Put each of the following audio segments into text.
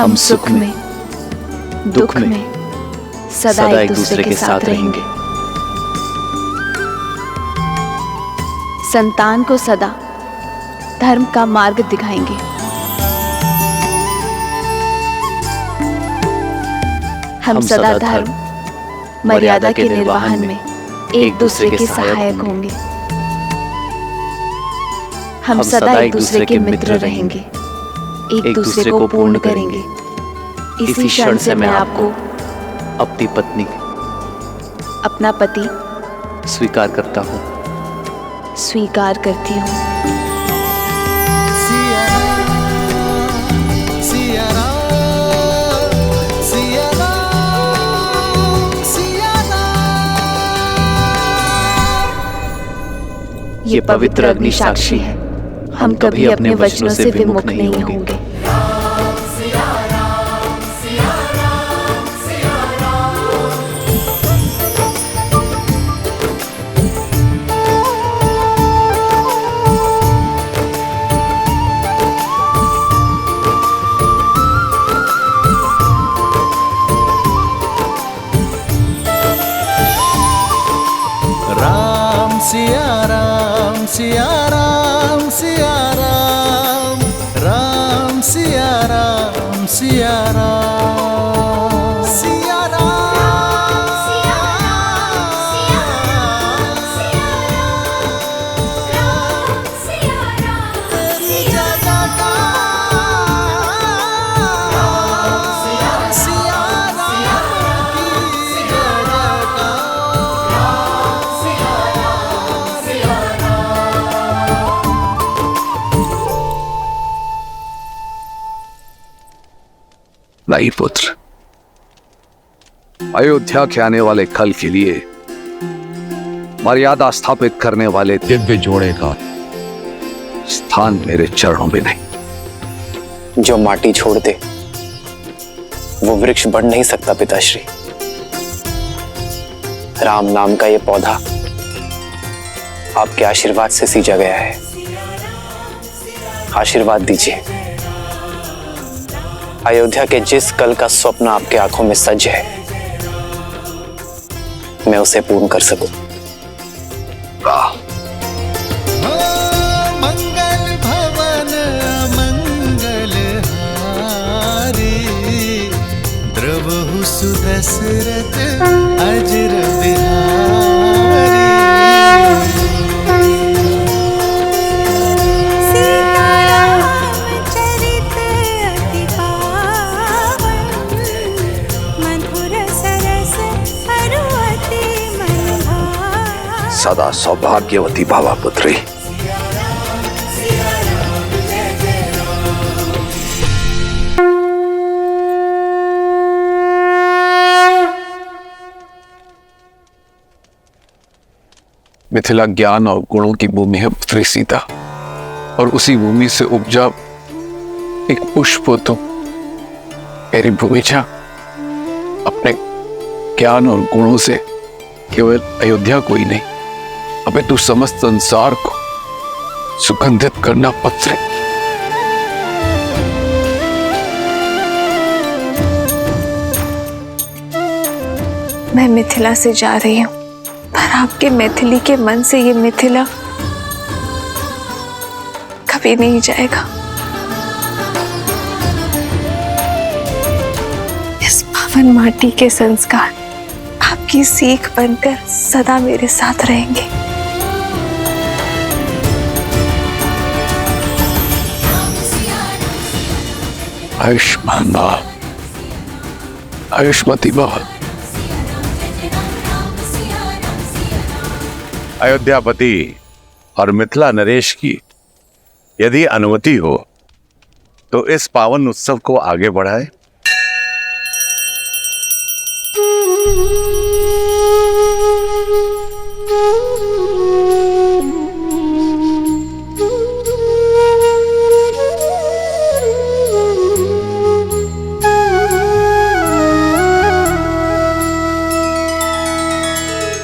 हम सुख में दुख में सदा एक दूसरे के साथ रहेंगे। संतान को सदा धर्म का मार्ग दिखाएंगे। हम सदा धर्म मर्यादा के निर्वहन में एक दूसरे के सहायक होंगे। हम सदा एक दूसरे के मित्र रहेंगे, एक दूसरे को पूर्ण करेंगे। इसी क्षण से मैं आपको अपनी पत्नी अपना पति स्वीकार करता हूँ, स्वीकार करती हूँ। ये पवित्र अग्नि साक्षी है, हम कभी अपने वचनों से विमुख नहीं होंगे। राम सिया राम सिया राम सिया राम, राम सिया राम सिया राम, सिया राम सिया राम सिया राम, तेरी जगह का सिया राम की जगह का नहीं पुत्र, अयोध्या के आने वाले कल के लिए मर्यादा स्थापित करने वाले दिव्य जोड़े का स्थान मेरे चरणों में नहीं। जो माटी छोड़ दे वो वृक्ष बढ़ नहीं सकता पिताश्री। राम नाम का ये पौधा आपके आशीर्वाद से सींचा गया है। आशीर्वाद दीजिए, अयोध्या के जिस कल का स्वप्न आपके आंखों में सज है, मैं उसे पूर्ण कर सकूं। मंगल भवन मंगल हारी, द्रवहु सुदशरथ अजर बिहारी। सदा सौभाग्यवती भावा पुत्री। मिथिला ज्ञान और गुणों की भूमि है पुत्री सीता, और उसी भूमि से उपजा एक पुष्प हो तुम। मेरी भूमिजा अपने ज्ञान और गुणों से केवल अयोध्या को ही नहीं, अबे तू समस्त संसार को सुगंधित करना पत्र। मैं मिथिला से जा रही हूँ, पर आपके मैथिली के मन से ये मिथिला कभी नहीं जाएगा। इस पावन माटी के संस्कार आपकी सीख बनकर सदा मेरे साथ रहेंगे। आयुष्मान भव, आयुष्मती भव। अयोध्यापति और मिथिला नरेश की यदि अनुमति हो तो इस पावन उत्सव को आगे बढ़ाए।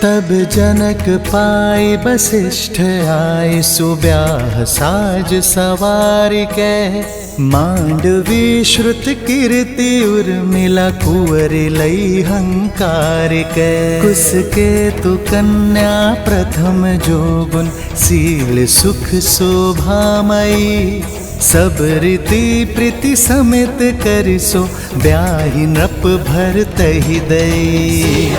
तब जब जनक पाए वशिष्ठ आए सुब्याह साज सवार के मांडवी श्रुत कीर्ति उर्मिला कुंवर लई हंकार के कुसके तु कन्या प्रथम जोगुन सील सुख शोभामयी सब रीति प्रीति समेत करिसो ब्याहि नृप भर तहि दई।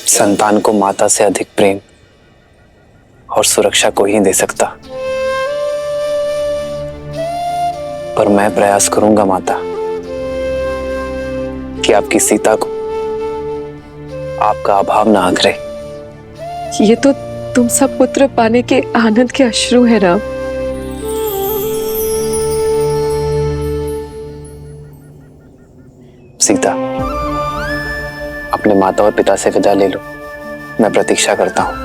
संतान को माता से अधिक प्रेम और सुरक्षा कोई ही दे सकता, पर मैं प्रयास करूंगा माता कि आपकी सीता को आपका अभाव ना आग्रे। ये तो तुम सब पुत्र पाने के आनंद के अश्रु है राम। सीता, अपने माता और पिता से विदा ले लो, मैं प्रतीक्षा करता हूं।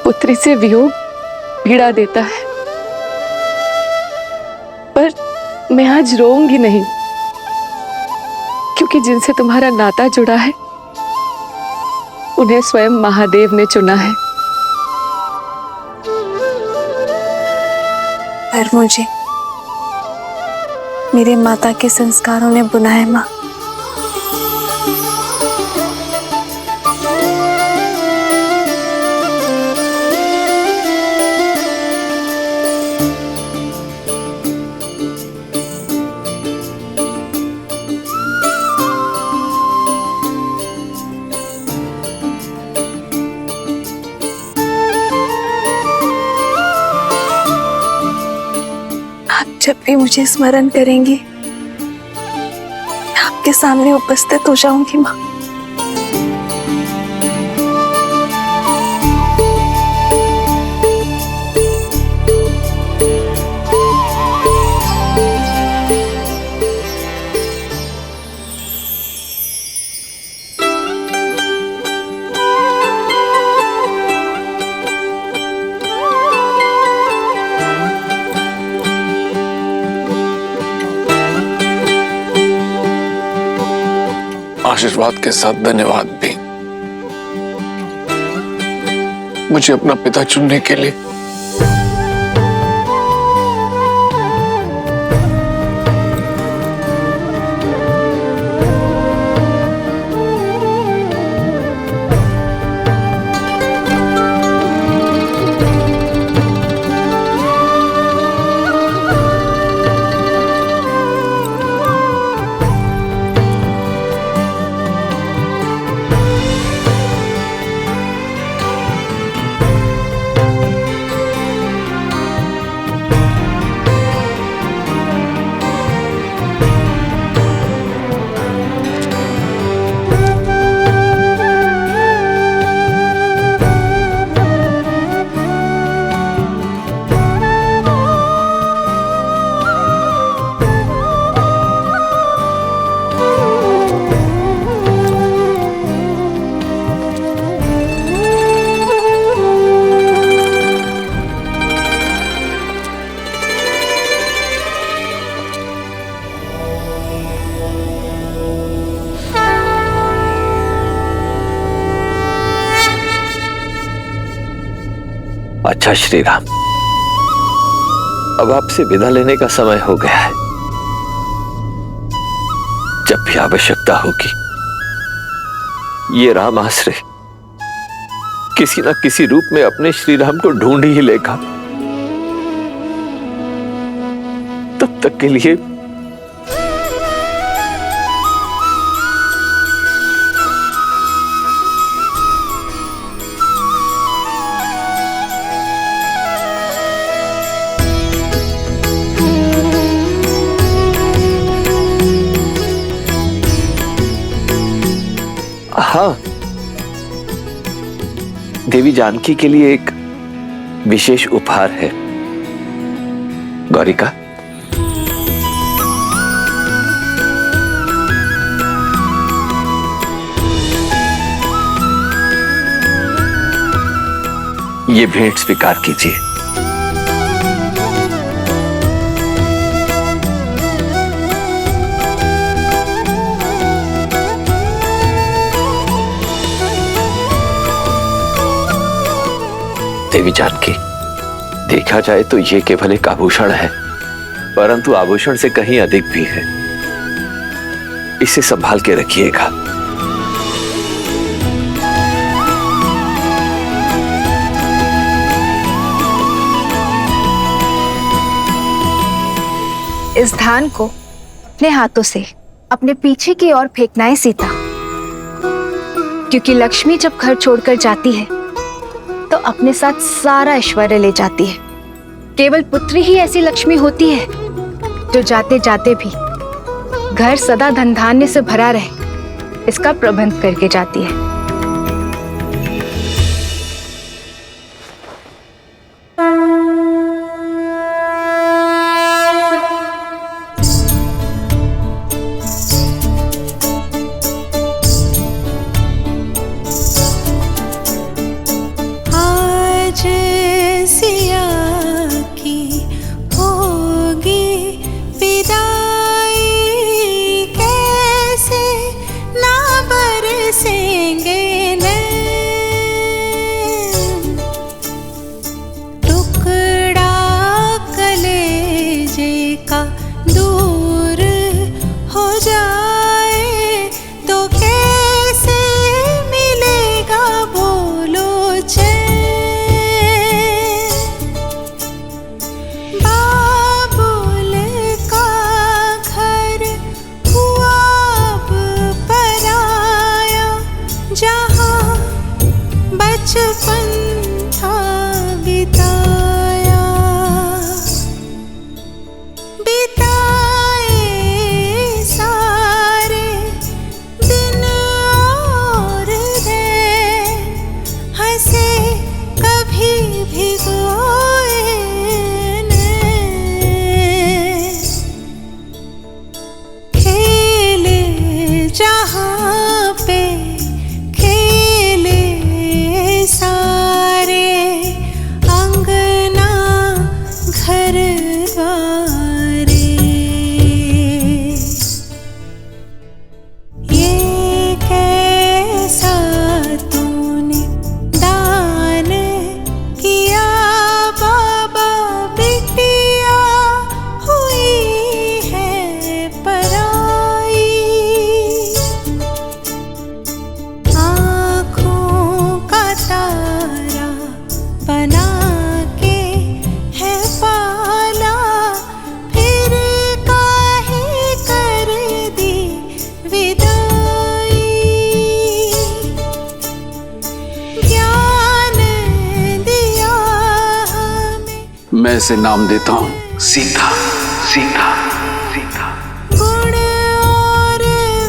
पुत्री से वियोग पीड़ा देता है, पर मैं आज रोऊंगी नहीं, क्योंकि जिनसे तुम्हारा नाता जुड़ा है उन्हें स्वयं महादेव ने चुना है। पर मुझे मेरे माता के संस्कारों ने बुनाया माँ। जब भी मुझे स्मरण करेंगी मैं आपके सामने उपस्थित हो जाऊंगी माँ। आशीर्वाद के साथ धन्यवाद भी, मुझे अपना पिता चुनने के लिए। अच्छा श्री राम, अब आपसे विदा लेने का समय हो गया है। जब भी आवश्यकता होगी ये राम आश्रय किसी न किसी रूप में अपने श्री राम को ढूंढ ही लेगा। तब तक के लिए हाँ, देवी जानकी के लिए एक विशेष उपहार है। गौरिका, ये भेंट स्वीकार कीजिए। देवी जानकी, देखा जाए तो ये केवल एक आभूषण है, परंतु आभूषण से कहीं अधिक भी है। इसे संभाल के रखिएगा। इस धान को अपने हाथों से अपने पीछे की ओर फेंकना है सीता, क्योंकि लक्ष्मी जब घर छोड़कर जाती है तो अपने साथ सारा ऐश्वर्य ले जाती है। केवल पुत्री ही ऐसी लक्ष्मी होती है जो जाते जाते भी घर सदा धन धान्य से भरा रहे, इसका प्रबंध करके जाती है। मैं इसे नाम देता हूं सीता। सीता सीता गुण और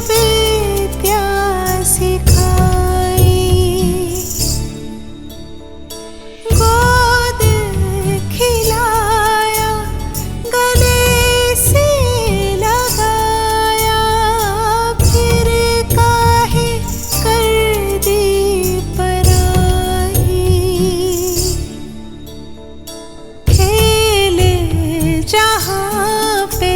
विद्या सिखाई, गोद खिलाया, गले से लगाया, फिर काहे कर दी पराई। खेले जहाँ पे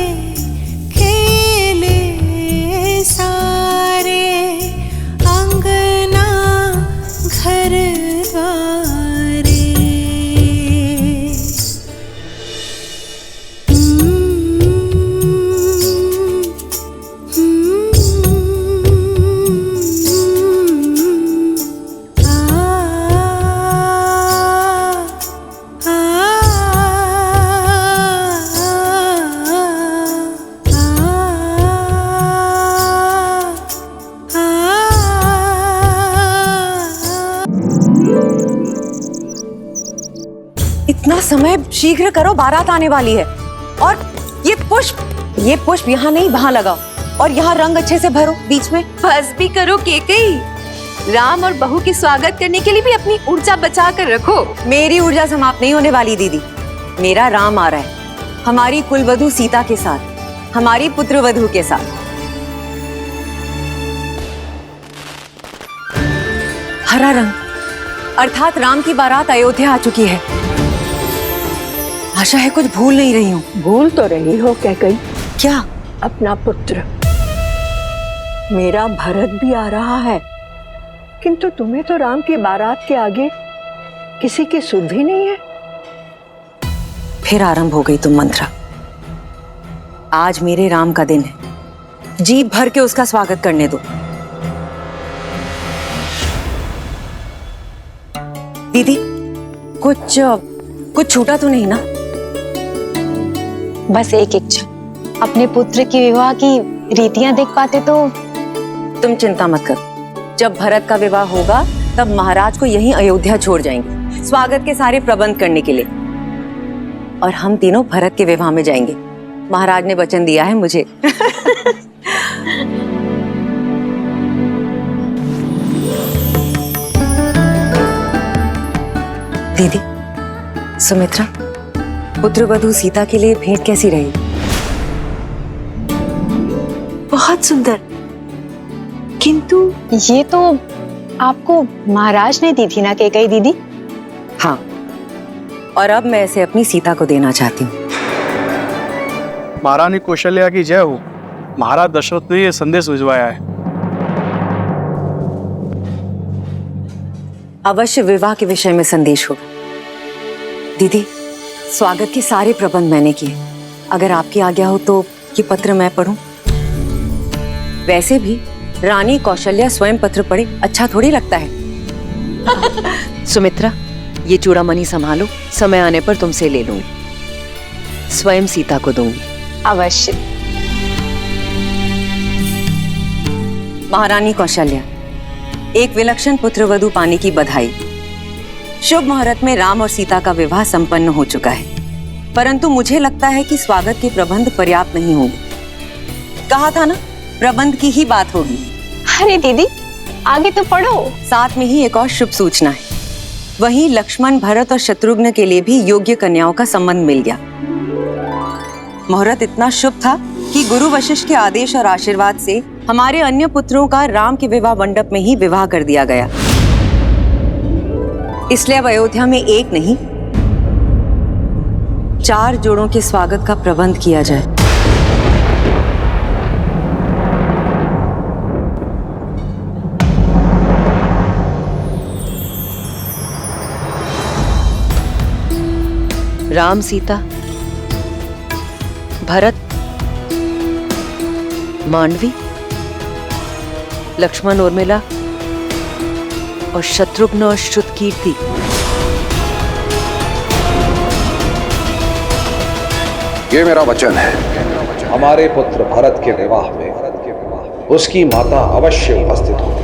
इतना समय शीघ्र करो, बारात आने वाली है। और ये पुष्प यहाँ नहीं वहाँ लगाओ, और यहाँ रंग अच्छे से भरो बीच में। बस भी करो केकई, राम और बहू के स्वागत करने के लिए भी अपनी ऊर्जा बचा कर रखो। मेरी ऊर्जा समाप्त नहीं होने वाली दीदी। मेरा राम आ रहा है हमारी कुलवधू सीता के साथ, हमारी पुत्रवधू के साथ। हरा रंग अर्थात राम की बारात अयोध्या आ चुकी है। आशा है कुछ भूल नहीं रही हूँ। भूल तो रही हो कैकई, क्या? अपना पुत्र। मेरा भरत भी आ रहा है, किंतु तुम्हें तो राम की बारात के आगे किसी की सुध भी नहीं है। फिर आरंभ हो गई तुम मंत्रा। आज मेरे राम का दिन है, जी भर के उसका स्वागत करने दो। दीदी कुछ छूटा तो नहीं ना? बस एक इच्छा, अपने पुत्र की विवाह की रीतियां देख पाते तो। तुम चिंता मत करो, जब भरत का विवाह होगा तब महाराज को यहीं अयोध्या छोड़ जाएंगे स्वागत के सारे प्रबंध करने के लिए, और हम तीनों भरत के विवाह में जाएंगे। महाराज ने वचन दिया है मुझे। दीदी, सुमित्रा, पुत्रवधू सीता के लिए भेंट कैसी रही? बहुत सुंदर, किंतु ये तो आपको महाराज ने दी थी ना कैकेयी दीदी? हाँ, और अब मैं इसे अपनी सीता को देना चाहती हूँ। महारानी कौशल्या की जय हो। महाराज दशरथ ने यह संदेश भिजवाया है। अवश्य विवाह के विषय में संदेश होगा। दीदी, स्वागत के सारे प्रबंध मैंने किए। अगर आपकी आज्ञा हो तो ये पत्र मैं पढूं? वैसे भी रानी कौशल्या स्वयं पत्र पढ़े अच्छा थोड़ी लगता है। सुमित्रा, ये चूड़ामणि संभालो, समय आने पर तुमसे ले लूंगी। स्वयं सीता को दूंगी। अवश्य। महारानी कौशल्या, एक विलक्षण पुत्रवधू पाने की बधाई। शुभ मुहूर्त में राम और सीता का विवाह संपन्न हो चुका है, परंतु मुझे लगता है कि स्वागत के प्रबंध पर्याप्त नहीं होंगे। कहा था ना, प्रबंध की ही बात होगी। अरे दीदी, आगे तो पढ़ो। साथ में ही एक और शुभ सूचना है। वहीं लक्ष्मण, भरत और शत्रुघ्न के लिए भी योग्य कन्याओं का संबंध मिल गया। मुहूर्त इतना शुभ था कि गुरु वशिष्ठ के आदेश और आशीर्वाद से हमारे अन्य पुत्रों का राम के विवाह मंडप में ही विवाह कर दिया गया। इसलिए अब अयोध्या में एक नहीं 4 जोड़ों के स्वागत का प्रबंध किया जाए। राम, सीता, भरत, मांडवी, लक्ष्मण, उर्मिला और शत्रुघ्न और श्रुतकीर्ति। ये मेरा वचन है, हमारे पुत्र भरत के विवाह में उसकी माता अवश्य उपस्थित होगी।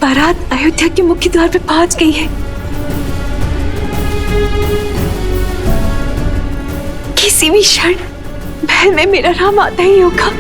बारात अयोध्या के मुख्य द्वार पे पहुंच गई है। किसी भी क्षण महल में मेरा राम आता ही होगा।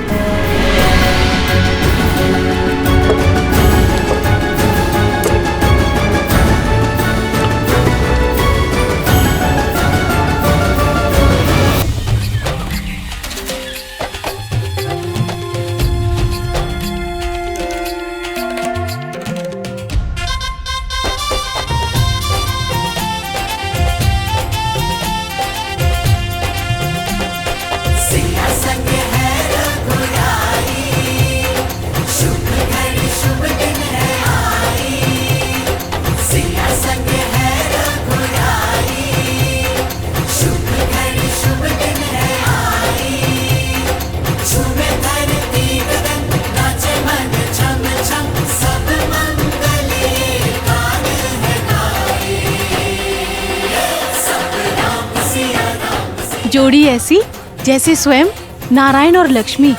जोड़ी ऐसी जैसे स्वयं नारायण और लक्ष्मी,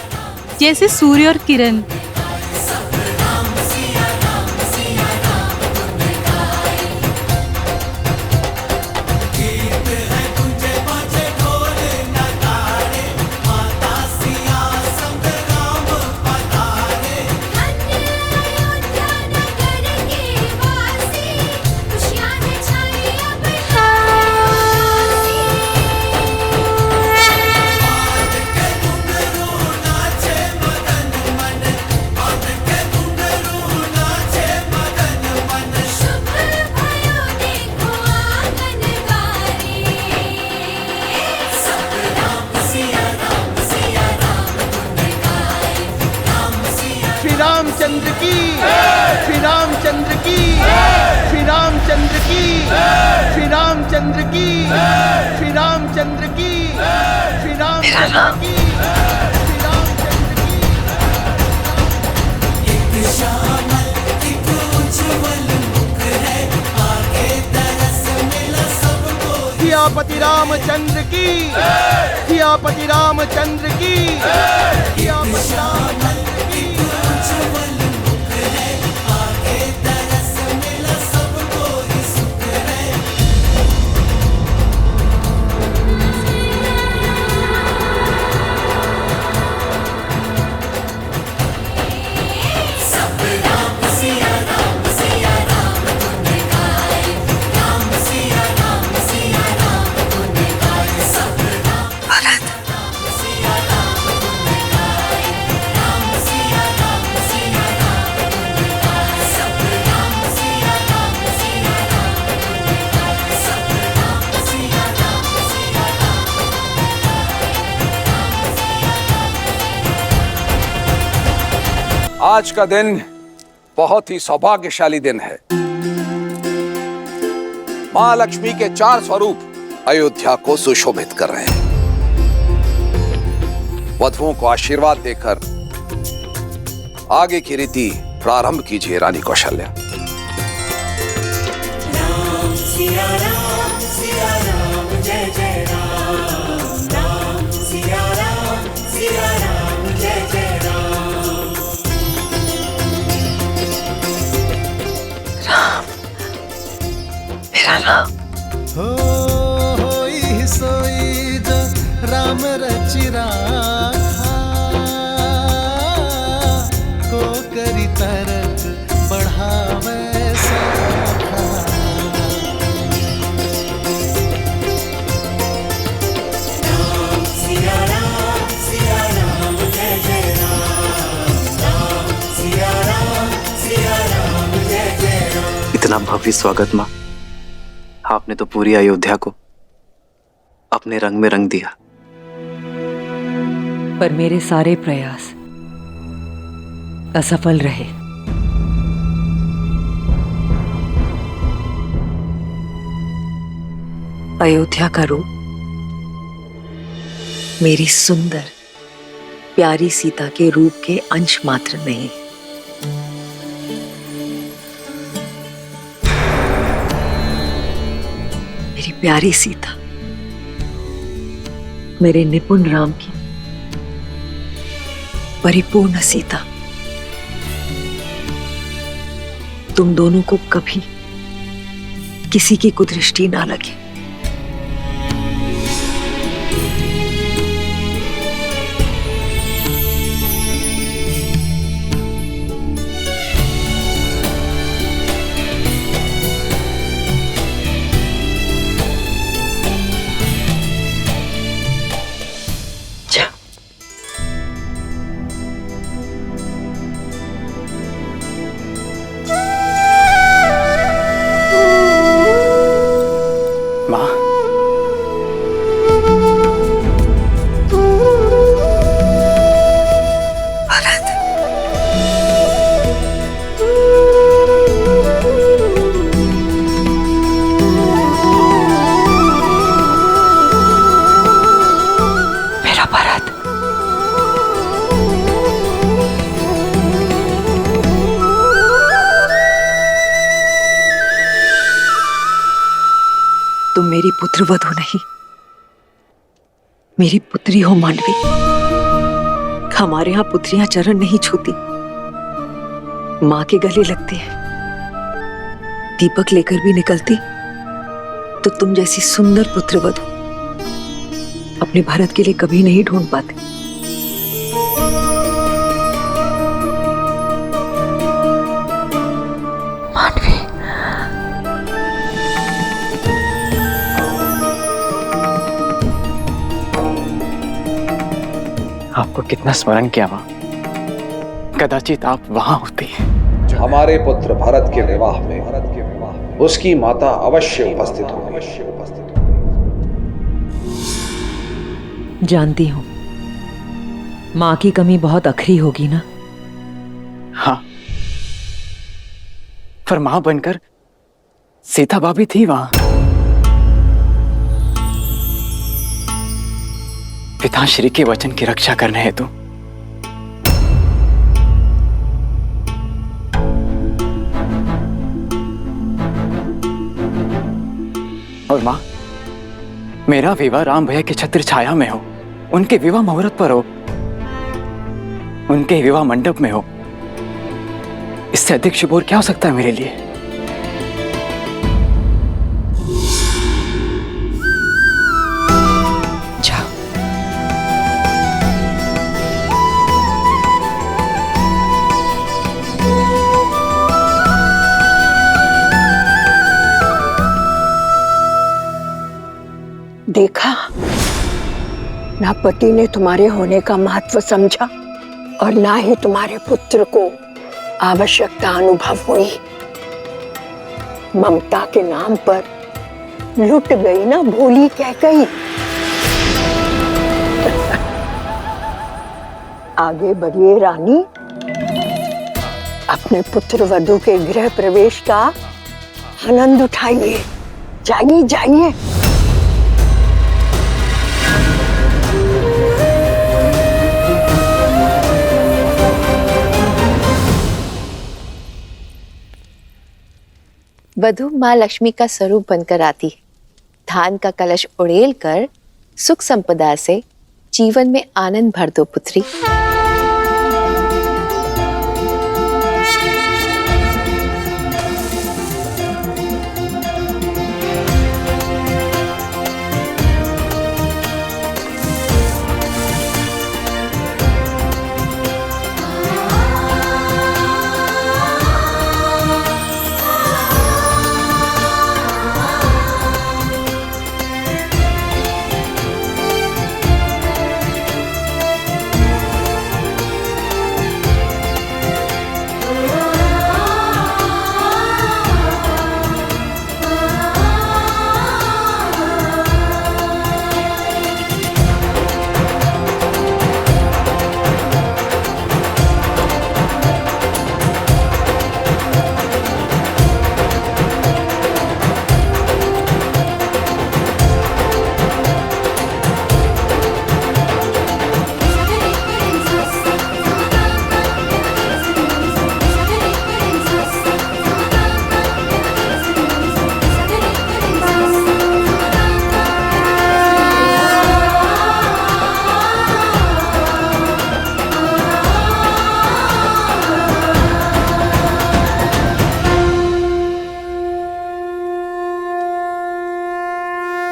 जैसे सूर्य और किरण। रामचंद्र की, श्री रामचंद्र की, श्री रामचंद्र की, श्री रामचंद्र की, श्री रामचंद्र की, श्री रामचंद्र की, श्री रामचंद्र की। एक श्यामल एक उज्ज्वल मुख है, आगे तरस मिला सबको। सियापति रामचंद्र की, सियापति रामचंद्र की, सियापति रामचंद्र की। उज्ज्वल मुख है, आगे तरस मिला सबको ही सुख है। सब राम सिया राम धुन गाए, राम सिया राम धुन गाए। सब राम सिया राम धुन गाए, राम सिया राम धुन गाए। सब राम सिया राम धुन गाए, सब राम सिया राम आज का दिन बहुत ही सौभाग्यशाली दिन है। मां लक्ष्मी के 4 स्वरूप अयोध्या को सुशोभित कर रहे हैं। वधुओं को आशीर्वाद देकर आगे की रीति प्रारंभ कीजिए रानी कौशल्या। राम सिया राम जय जय राम, राम सिया राम जय जय राम। मेरा राम होई सोई जो राम रचि राखा, को करी तरक बढ़ावे साखा। राम सिया राम जय जय राम, राम सिया राम जय जय राम। इतना भव्य स्वागत माँ, आपने तो पूरी अयोध्या को अपने रंग में रंग दिया। पर मेरे सारे प्रयास असफल रहे। अयोध्या का रूप मेरी सुंदर प्यारी सीता के रूप के अंश मात्र नहीं। मेरी प्यारी सीता मेरे निपुण राम की परिपूर्ण सीता। तुम दोनों को कभी किसी की कुदृष्टि ना लगे। तुम मेरी पुत्रवधू नहीं, मेरी पुत्री हो मांडवी। हमारे यहाँ पुत्रियां चरण नहीं छूती, माँ के गले लगती है। दीपक लेकर भी निकलती तो तुम जैसी सुंदर पुत्रवधू अपने भारत के लिए कभी नहीं ढूंढ पाते। मांडवी, आपको कितना स्मरण किया मां, कदाचित आप वहां होती। हमारे पुत्र भरत के विवाह में उसकी माता अवश्य उपस्थित होगी। जानती हूं मां की कमी बहुत अखरी होगी ना। हाँ, पर मां बनकर सीता भाभी थी वहां। पिताश्री के वचन की रक्षा करने हेतु। और मां, मेरा विवाह राम भैया की छत्र छाया में हो, उनके विवाह मुहूर्त पर हो, उनके विवाह मंडप में हो। इससे अधिक शुभ और क्या हो सकता है मेरे लिए? देखा, ना पति ने तुम्हारे होने का महत्व समझा और ना ही तुम्हारे पुत्र को आवश्यकता अनुभव हुई। ममता के नाम पर लुट गई ना भोली कैकई। आगे बढ़िए रानी, अपने पुत्र वधू के गृह प्रवेश का आनंद उठाइए। जाइए जाइए। वधू माँ लक्ष्मी का स्वरूप बनकर आती है। धान का कलश उड़ेल कर सुख संपदा से जीवन में आनंद भर दो पुत्री।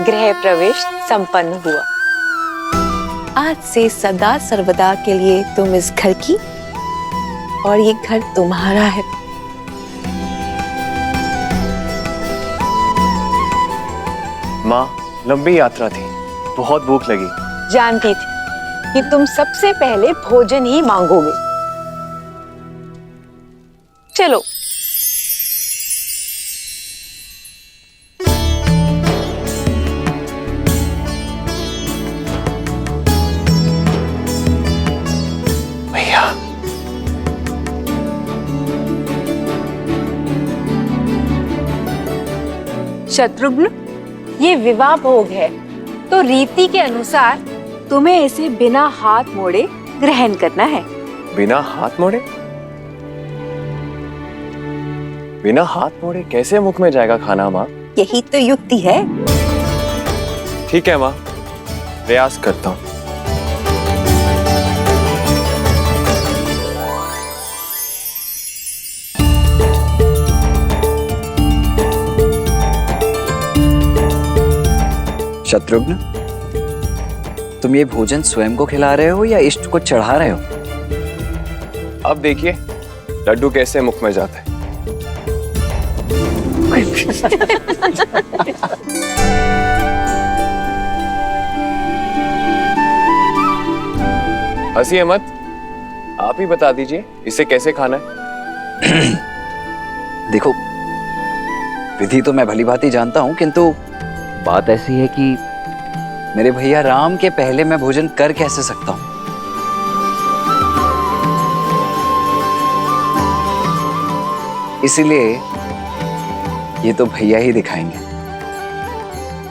गृह प्रवेश संपन्न हुआ। आज से सदा सर्वदा के लिए तुम इस घर की और ये घर तुम्हारा है। माँ, लंबी यात्रा थी, बहुत भूख लगी। जानती थी कि तुम सबसे पहले भोजन ही मांगोगे। चलो। भैया, शत्रुघ्न, ये विवाह भोग है, तो रीति के अनुसार तुम्हें इसे बिना हाथ मोड़े ग्रहण करना है। बिना हाथ मोड़े? बिना हाथ मोड़े कैसे मुख में जाएगा खाना माँ? यही तो युक्ति है। ठीक है माँ, प्रयास करता हूँ। शत्रुघ्न, तुम ये भोजन स्वयं को खिला रहे हो या इष्ट को चढ़ा रहे हो? अब देखिए लड्डू कैसे मुख में जाता है। हंसिए मत, आप ही बता दीजिए इसे कैसे खाना है। देखो, विधि तो मैं भली भांति जानता हूं, किंतु बात ऐसी है कि मेरे भैया राम के पहले मैं भोजन कर कैसे सकता हूं? इसीलिए ये तो भैया ही दिखाएंगे।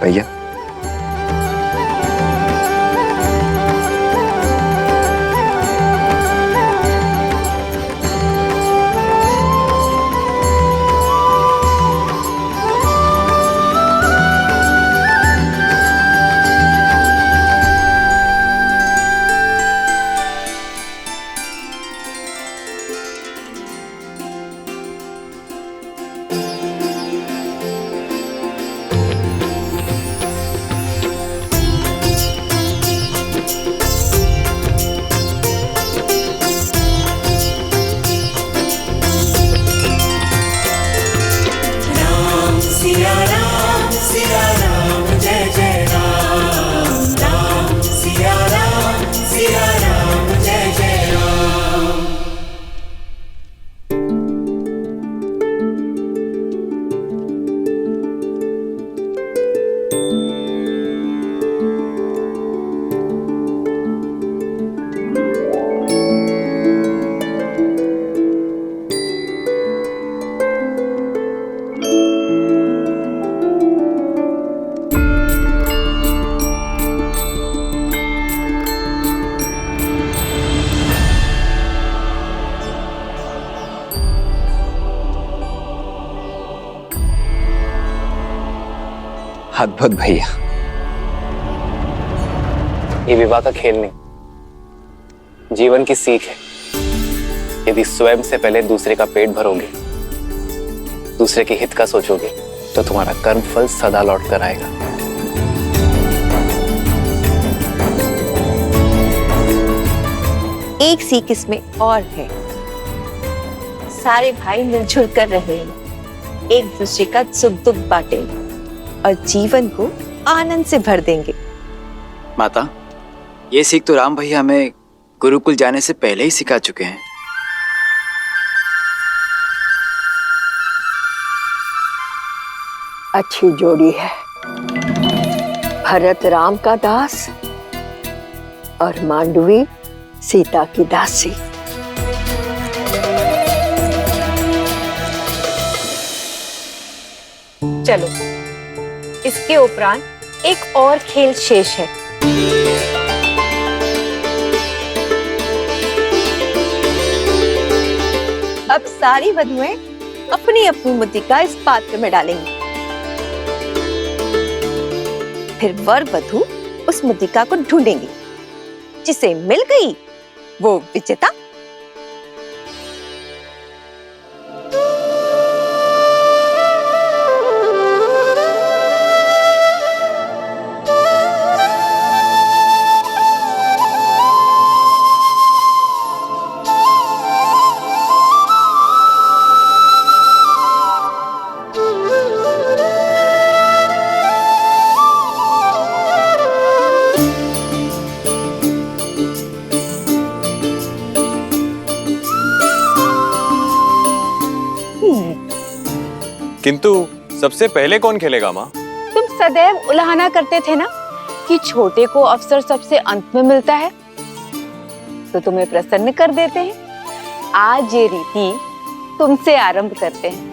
भैया सिया राम जय जय राम राम सिया राम जय जय राम। अद्भुत भैया। ये विवाह का खेल नहीं, जीवन की सीख है। यदि स्वयं से पहले दूसरे का पेट भरोगे, दूसरे के हित का सोचोगे, तो तुम्हारा कर्म फल सदा लौट कर आएगा। एक सीख इसमें और है, सारे भाई मिलजुल कर रहेंगे, एक दूसरे का सुख दुख बांटेंगे और जीवन को आनंद से भर देंगे। माता, ये सीख तो राम भैया हमें गुरुकुल जाने से पहले ही सिखा चुके हैं। अच्छी जोड़ी है, भरत राम का दास और मांडवी सीता की दासी। चलो, इसके उपरांत एक और खेल शेष है। अब सारी वधुएं अपनी अपनी मुद्रिका इस पात्र में डालेंगी, फिर वर वधु उस मुद्रिका को ढूंढेंगी, जिसे मिल गई वो विजेता। किंतु सबसे पहले कौन खेलेगा माँ? तुम सदैव उलाहना करते थे ना कि छोटे को अवसर सबसे अंत में मिलता है, तो तुम्हें प्रसन्न कर देते हैं। आज ये रीति तुमसे आरंभ करते हैं।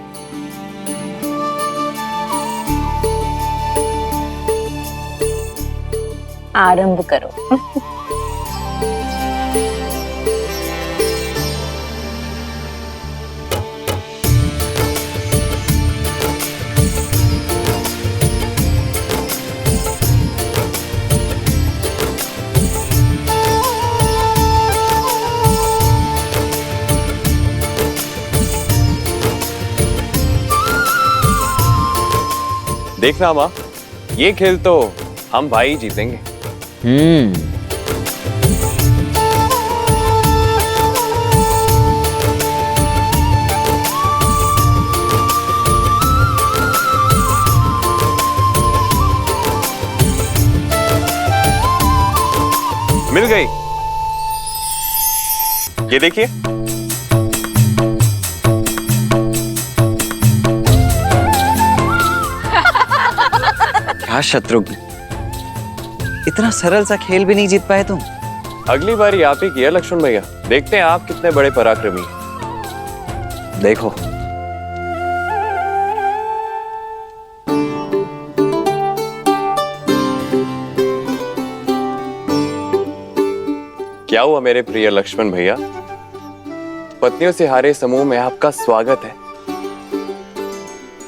आरंभ करो। देखना माँ, ये खेल तो हम भाई जीतेंगे। मिल गई। ये देखिए। क्या शत्रुघ्न, इतना सरल सा खेल भी नहीं जीत पाए तुम? अगली बारी आप ही किया लक्ष्मण भैया, देखते हैं आप कितने बड़े पराक्रमी हैं। देखो, क्या हुआ मेरे प्रिय लक्ष्मण भैया? पत्नियों से हारे समूह में आपका स्वागत है।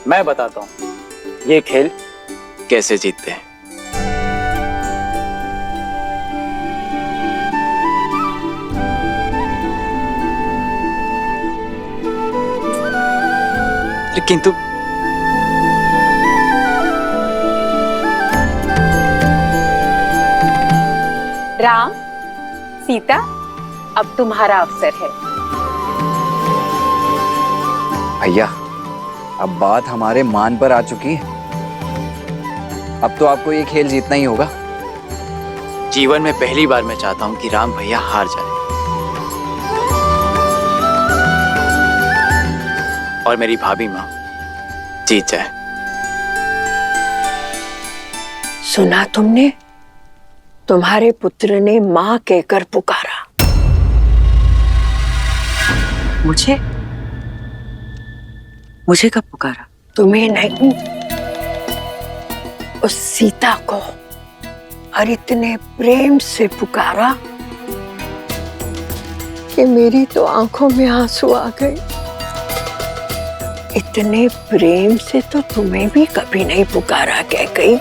मैं बताता हूँ ये खेल कैसे जीतते हैं। किंतु राम, सीता, अब तुम्हारा अवसर है। भैया, अब बात हमारे मान पर आ चुकी है। अब तो आपको ये खेल जीतना ही होगा। जीवन में पहली बार मैं चाहता हूँ कि राम भैया हार जाए और मेरी भाभी माँ जीत जाए। सुना तुमने? तुम्हारे पुत्र ने माँ कहकर पुकारा। मुझे कब पुकारा? तुम्हें नहीं, उस सीता को। और इतने प्रेम से पुकारा कि मेरी तो आंखों में आंसू आ गए। इतने प्रेम से तो तुम्हें भी कभी नहीं पुकारा कैकेयी।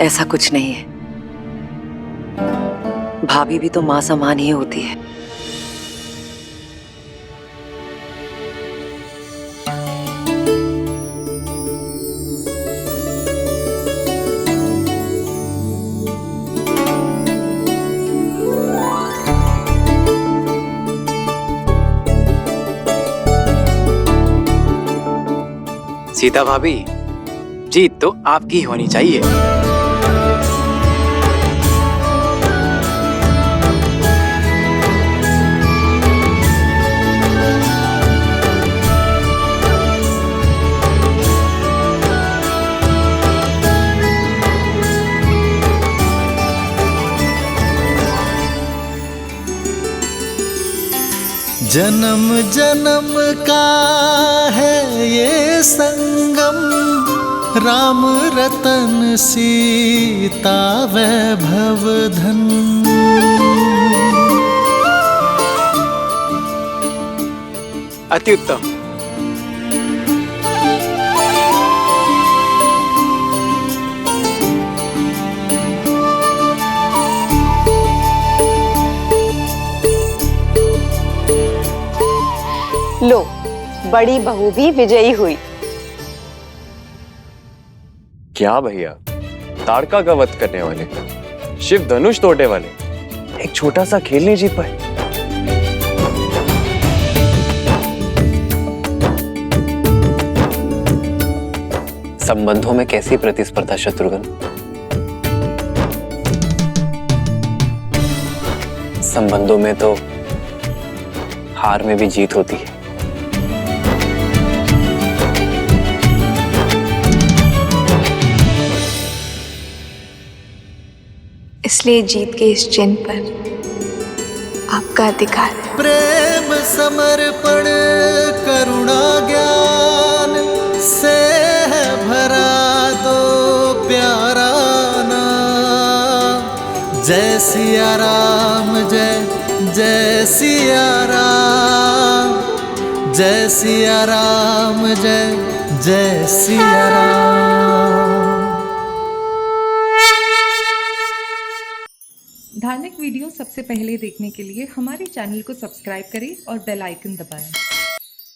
ऐसा कुछ नहीं है। भाभी भी तो माँ समान ही होती है। सीता भाभी, जीत तो आपकी होनी चाहिए। जन्म जन्म का है ये संगम, राम रतन सीता वैभव धन। अति उत्तम। लो, बड़ी बहू भी विजयी हुई। क्या भैया, ताड़का का वध करने वाले, शिव धनुष तोड़ने वाले एक छोटा सा खेल नहीं जीत पाए। संबंधों में कैसी प्रतिस्पर्धा शत्रुघ्न? संबंधों में तो हार में भी जीत होती है। इसलिए जीत के इस चिन्ह पर आपका अधिकार है। प्रेम समर्पण करुणा ज्ञान से है भरा दो प्यारा नाम। जय सिया राम, जय जय सिया राम, जय सिया राम, जय जय सिया राम। धार्मिक वीडियो सबसे पहले देखने के लिए हमारे चैनल को सब्सक्राइब करें और बेल आइकन दबाएं।